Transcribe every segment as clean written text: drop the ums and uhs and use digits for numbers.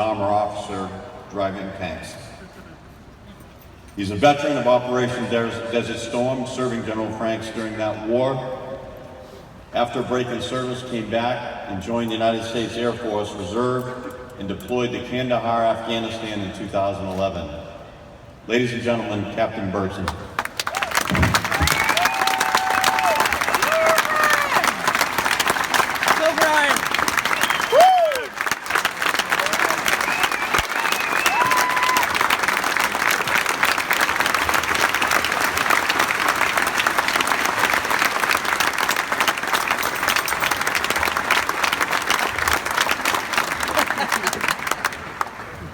an armor officer driving tanks. He's a veteran of Operation Desert Storm, serving General Franks during that war. After breaking service, came back and joined the United States Air Force Reserve and deployed to Kandahar, Afghanistan in 2011. Ladies and gentlemen, Captain Bergson.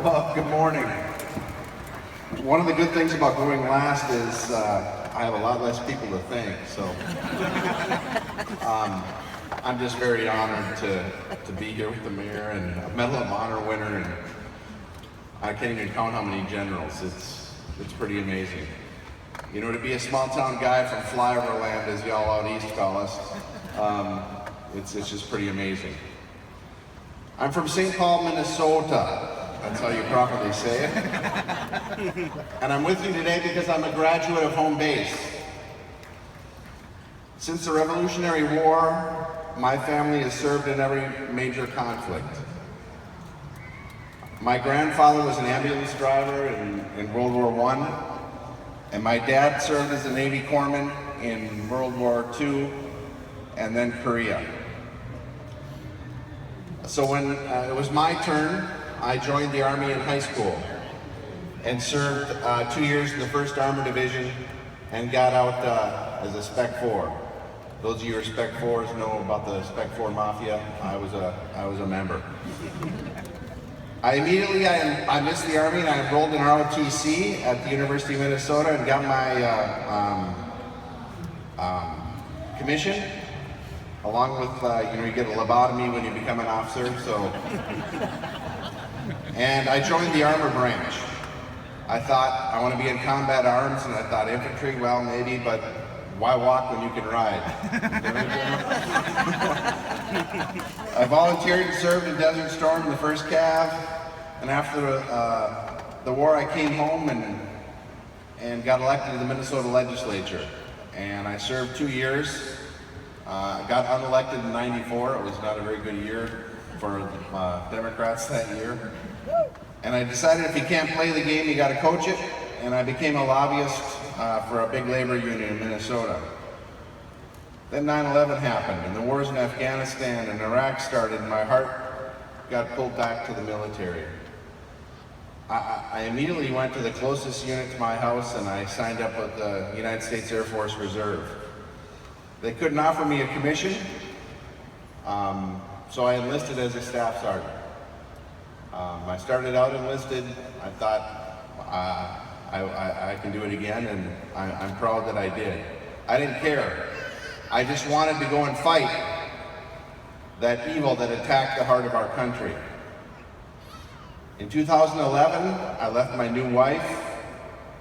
Well, good morning. One of the good things about going last is I have a lot less people to thank, so I'm just very honored to be here with the mayor and a Medal of Honor winner, and I can't even count how many generals. It's pretty amazing. You know, to be a small town guy from flyover land, as y'all out east call us, it's just pretty amazing. I'm from St. Paul, Minnesota. That's how you properly say it. And I'm with you today because I'm a graduate of home base. Since the Revolutionary War, my family has served in every major conflict. My grandfather was an ambulance driver in World War I, and my dad served as a Navy corpsman in World War II and then Korea. So when it was my turn, I joined the Army in high school and served 2 years in the 1st Armored Division and got out as a Spec 4. Those of you who are Spec 4s know about the Spec 4 Mafia. I was a member. I missed the Army and I enrolled in ROTC at the University of Minnesota and got my commission, along with, you get a lobotomy when you become an officer, so. And I joined the armor branch. I thought, I want to be in combat arms, and I thought infantry, well, maybe, but why walk when you can ride? I volunteered and served in Desert Storm in the 1st Cav, and after the war I came home and got elected to the Minnesota legislature. And I served 2 years. I got unelected in '94. It was not a very good year for Democrats that year. And I decided if you can't play the game, you got to coach it. And I became a lobbyist for a big labor union in Minnesota. Then 9/11 happened, and the wars in Afghanistan and Iraq started, and my heart got pulled back to the military. I immediately went to the closest unit to my house, and I signed up with the United States Air Force Reserve. They couldn't offer me a commission, so I enlisted as a staff sergeant. I started out enlisted. I thought I can do it again, and I'm proud that I did. I didn't care. I just wanted to go and fight that evil that attacked the heart of our country. In 2011, I left my new wife,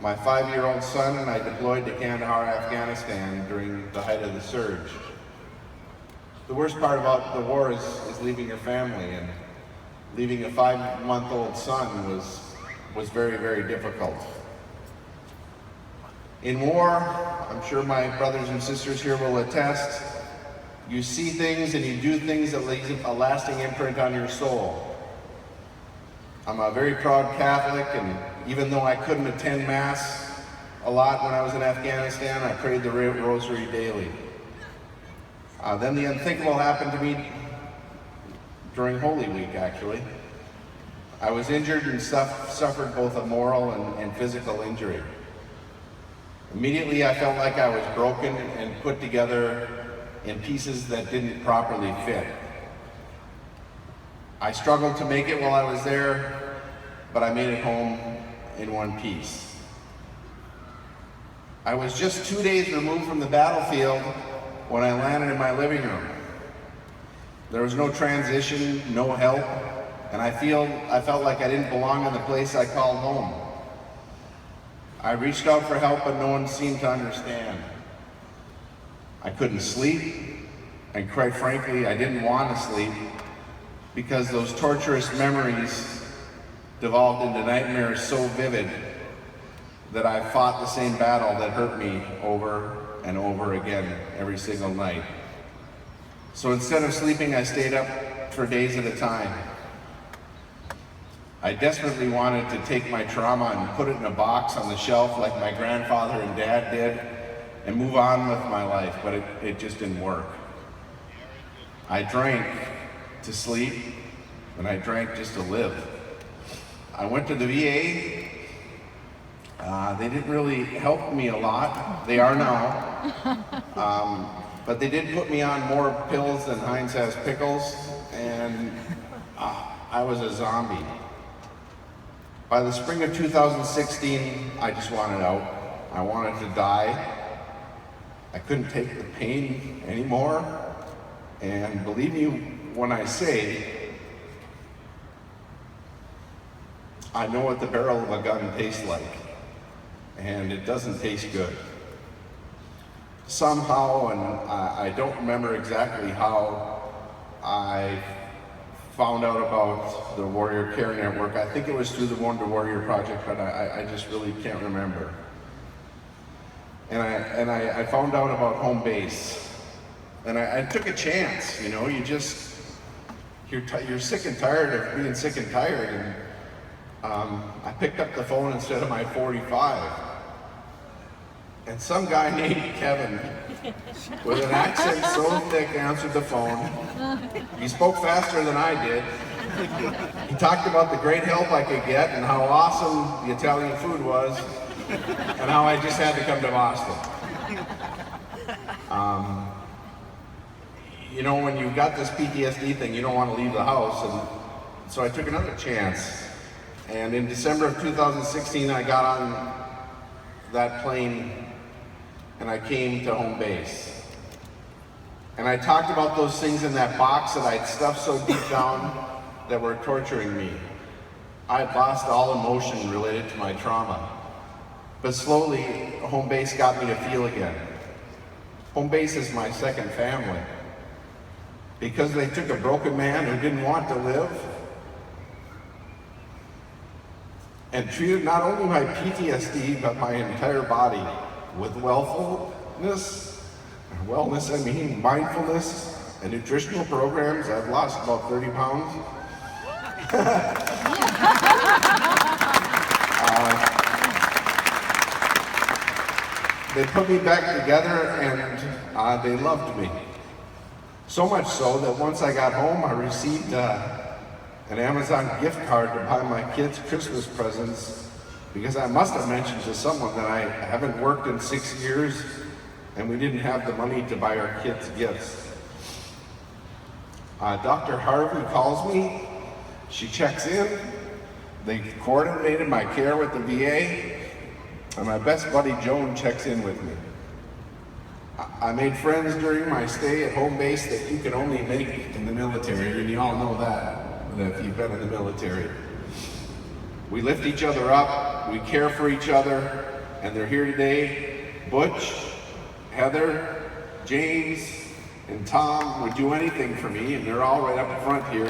my 5-year-old son, and I deployed to Kandahar, Afghanistan during the height of the surge. The worst part about the war is leaving your family, and leaving a 5-month-old son was very, very difficult. In war, I'm sure my brothers and sisters here will attest, you see things and you do things that leave a lasting imprint on your soul. I'm a very proud Catholic, and even though I couldn't attend Mass a lot when I was in Afghanistan, I prayed the rosary daily. Then the unthinkable happened to me during Holy Week, actually. I was injured and suffered both a moral and physical injury. Immediately I felt like I was broken and put together in pieces that didn't properly fit. I struggled to make it while I was there, but I made it home in one piece. I was just 2 days removed from the battlefield when I landed in my living room. There was no transition, no help, and I felt like I didn't belong in the place I called home. I reached out for help, but no one seemed to understand. I couldn't sleep, and quite frankly, I didn't want to sleep, because those torturous memories devolved into nightmares so vivid that I fought the same battle that hurt me over and over again every single night. So instead of sleeping, I stayed up for days at a time. I desperately wanted to take my trauma and put it in a box on the shelf like my grandfather and dad did and move on with my life, but it just didn't work. I drank to sleep, and I drank just to live. I went to the VA. They didn't really help me a lot. They are now. But they did put me on more pills than Heinz has pickles, and I was a zombie. By the spring of 2016, I just wanted out. I wanted to die. I couldn't take the pain anymore. And believe me when I say, I know what the barrel of a gun tastes like, and it doesn't taste good. Somehow, and I don't remember exactly how, I found out about the Warrior Care Network. I think it was through the Wonder Warrior Project, but I just really can't remember. And I found out about home base. And I took a chance, you know, you're sick and tired of being sick and tired. And I picked up the phone instead of my 45. And some guy named Kevin, with an accent so thick, answered the phone. He spoke faster than I did. He talked about the great help I could get and how awesome the Italian food was, and how I just had to come to Boston. You know, when you've got this PTSD thing, you don't want to leave the house, and so I took another chance. And in December of 2016, I got on that plane and I came to home base. And I talked about those things in that box that I'd stuffed so deep down that were torturing me. I'd lost all emotion related to my trauma. But slowly, home base got me to feel again. Home base is my second family. Because they took a broken man who didn't want to live and treated not only my PTSD, but my entire body with wellfulness, and wellness I mean mindfulness and nutritional programs. I've lost about 30 pounds. They put me back together and they loved me. So much so that once I got home, I received an Amazon gift card to buy my kids Christmas presents, because I must have mentioned to someone that I haven't worked in 6 years and we didn't have the money to buy our kids gifts. Dr. Harvey calls me, she checks in, they coordinated my care with the VA, and my best buddy Joan checks in with me. I made friends during my stay at home base that you can only make in the military, and you all know that if you've been in the military. We lift each other up, we care for each other, and they're here today. Butch, Heather, James, and Tom would do anything for me, and they're all right up front here.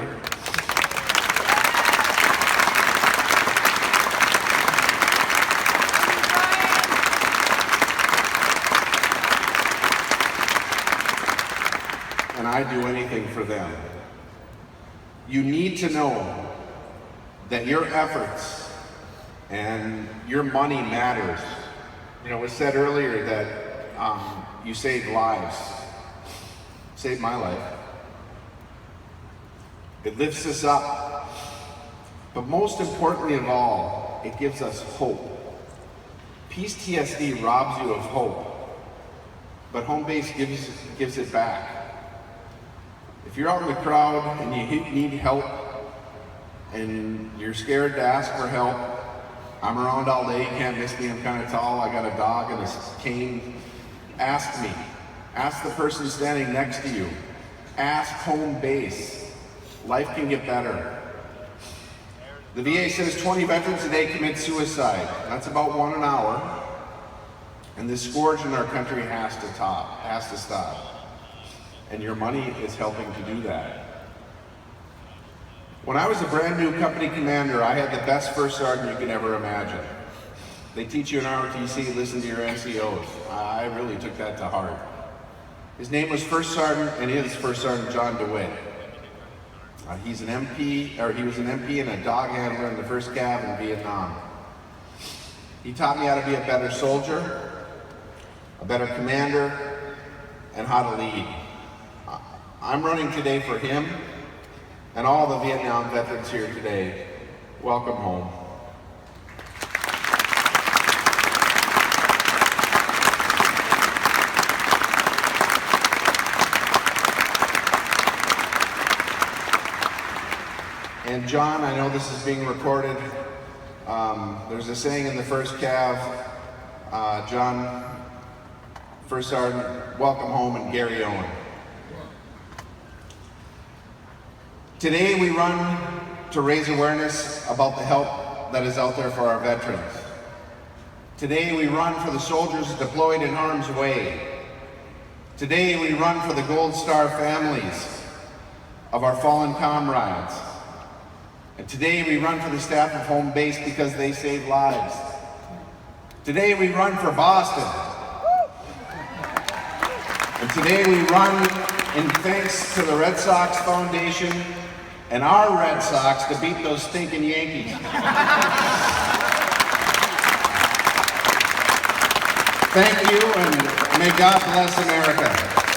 And I do anything for them. You need to know that your efforts and your money matters. You know, it was said earlier that you saved lives. Saved my life. It lifts us up. But most importantly of all, it gives us hope. PTSD robs you of hope, but home base gives it back. If you're out in the crowd and you need help and you're scared to ask for help, I'm around all day, you can't miss me, I'm kind of tall, I got a dog and a cane. Ask me. Ask the person standing next to you. Ask home base. Life can get better. The VA says 20 veterans a day commit suicide. That's about 1 an hour. And this scourge in our country has to stop. And your money is helping to do that. When I was a brand new company commander, I had the best first sergeant you could ever imagine. They teach you in ROTC, listen to your NCOs. I really took that to heart. His name was First Sergeant, and is First Sergeant John DeWitt. He was an MP and a dog handler in the 1st Cav in Vietnam. He taught me how to be a better soldier, a better commander, and how to lead. I'm running today for him and all the Vietnam veterans here today. Welcome home. And John, I know this is being recorded. There's a saying in the 1st Cav, John, First Sergeant, welcome home, and Gary Owen. Today we run to raise awareness about the help that is out there for our veterans. Today we run for the soldiers deployed in harm's way. Today we run for the Gold Star families of our fallen comrades. And today we run for the staff of home base because they save lives. Today we run for Boston. And today we run in thanks to the Red Sox Foundation and our Red Sox to beat those stinking Yankees. Thank you, and may God bless America.